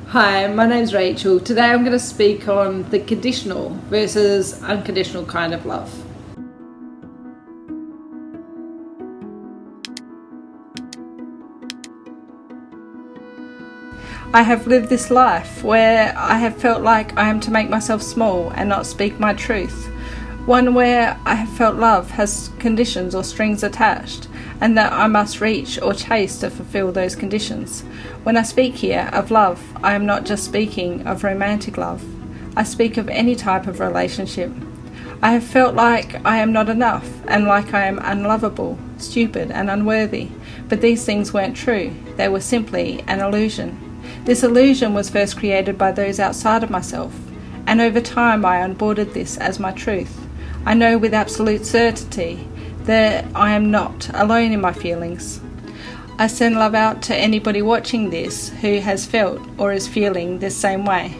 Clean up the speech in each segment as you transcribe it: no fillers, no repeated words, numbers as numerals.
Hi, my name's Rachel. Today I'm going to speak on the conditional versus unconditional kind of love. I have lived this life where I have felt like I am to make myself small and not speak my truth. One where I have felt love has conditions or strings attached, and that I must reach or chase to fulfill those conditions. When I speak here of love, I am not just speaking of romantic love. I speak of any type of relationship. I have felt like I am not enough and like I am unlovable, stupid and unworthy, but these things weren't true. They were simply an illusion. This illusion was first created by those outside of myself, and over time I onboarded this as my truth. I know with absolute certainty that I am not alone in my feelings. I send love out to anybody watching this who has felt or is feeling this same way.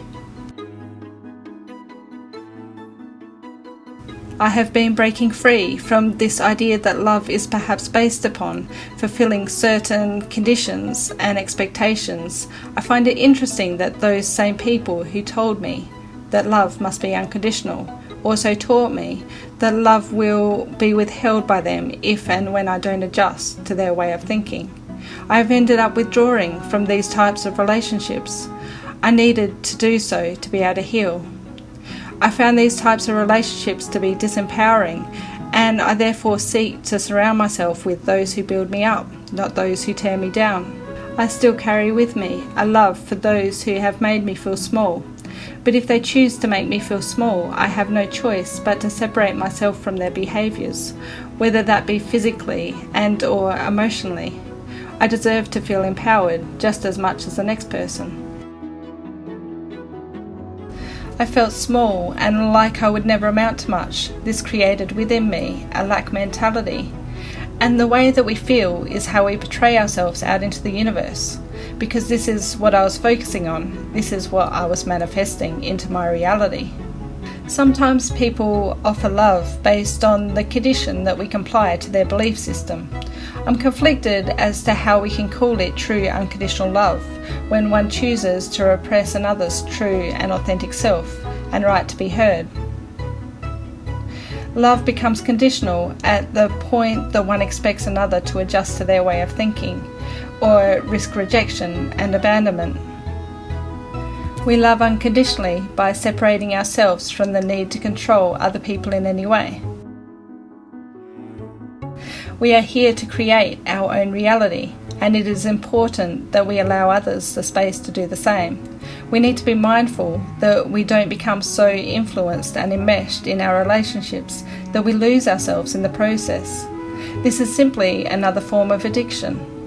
I have been breaking free from this idea that love is perhaps based upon fulfilling certain conditions and expectations. I find it interesting that those same people who told me that love must be unconditional also taught me that love will be withheld by them if and when I don't adjust to their way of thinking. I have ended up withdrawing from these types of relationships. I needed to do so to be able to heal. I found these types of relationships to be disempowering, and I therefore seek to surround myself with those who build me up, not those who tear me down. I still carry with me a love for those who have made me feel small. But if they choose to make me feel small, I have no choice but to separate myself from their behaviours, whether that be physically and or emotionally. I deserve to feel empowered just as much as the next person. I felt small and like I would never amount to much. This created within me a lack mentality. And the way that we feel is how we portray ourselves out into the universe. Because this is what I was focusing on. This is what I was manifesting into my reality. Sometimes people offer love based on the condition that we comply to their belief system. I'm conflicted as to how we can call it true unconditional love when one chooses to repress another's true and authentic self and right to be heard. Love becomes conditional at the point that one expects another to adjust to their way of thinking or risk rejection and abandonment. We love unconditionally by separating ourselves from the need to control other people in any way. We are here to create our own reality, and it is important that we allow others the space to do the same. We need to be mindful that we don't become so influenced and enmeshed in our relationships that we lose ourselves in the process. This is simply another form of addiction.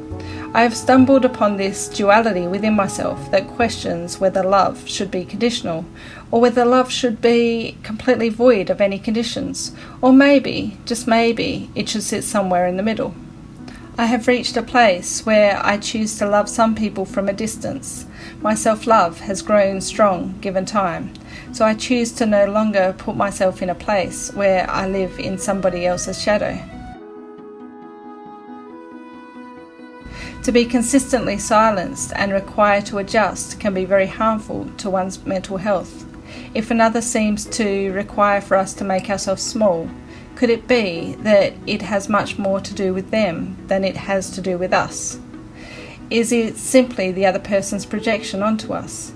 I have stumbled upon this duality within myself that questions whether love should be conditional or whether love should be completely void of any conditions, or maybe, just maybe, it should sit somewhere in the middle. I have reached a place where I choose to love some people from a distance. My self-love has grown strong given time, so I choose to no longer put myself in a place where I live in somebody else's shadow. To be consistently silenced and required to adjust can be very harmful to one's mental health. If another seems to require for us to make ourselves small, could it be that it has much more to do with them than it has to do with us? Is it simply the other person's projection onto us?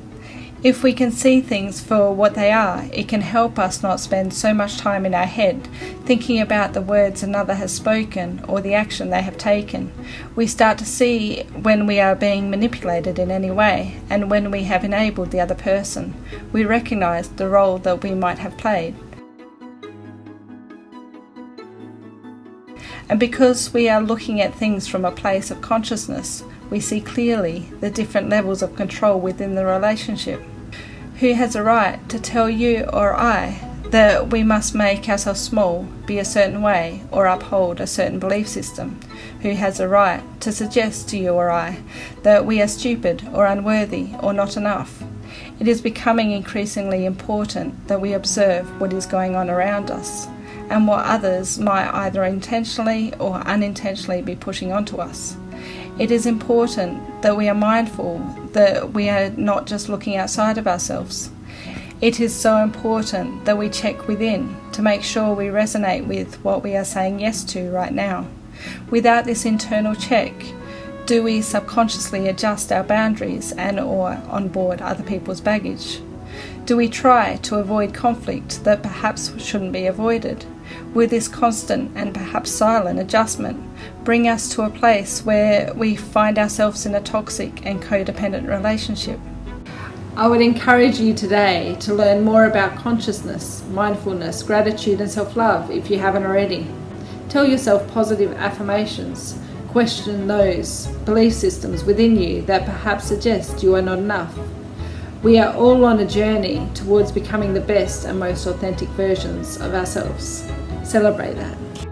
If we can see things for what they are, it can help us not spend so much time in our head thinking about the words another has spoken or the action they have taken. We start to see when we are being manipulated in any way, and when we have enabled the other person, we recognize the role that we might have played. And because we are looking at things from a place of consciousness, we see clearly the different levels of control within the relationship. Who has a right to tell you or I that we must make ourselves small, be a certain way, or uphold a certain belief system? Who has a right to suggest to you or I that we are stupid or unworthy or not enough? It is becoming increasingly important that we observe what is going on around us and what others might either intentionally or unintentionally be pushing onto us. It is important that we are mindful that we are not just looking outside of ourselves. It is so important that we check within to make sure we resonate with what we are saying yes to right now. Without this internal check, do we subconsciously adjust our boundaries and or onboard other people's baggage? Do we try to avoid conflict that perhaps shouldn't be avoided? Will this constant and perhaps silent adjustment bring us to a place where we find ourselves in a toxic and codependent relationship? I would encourage you today to learn more about consciousness, mindfulness, gratitude and self-love if you haven't already. Tell yourself positive affirmations. Question those belief systems within you that perhaps suggest you are not enough. We are all on a journey towards becoming the best and most authentic versions of ourselves. Celebrate that.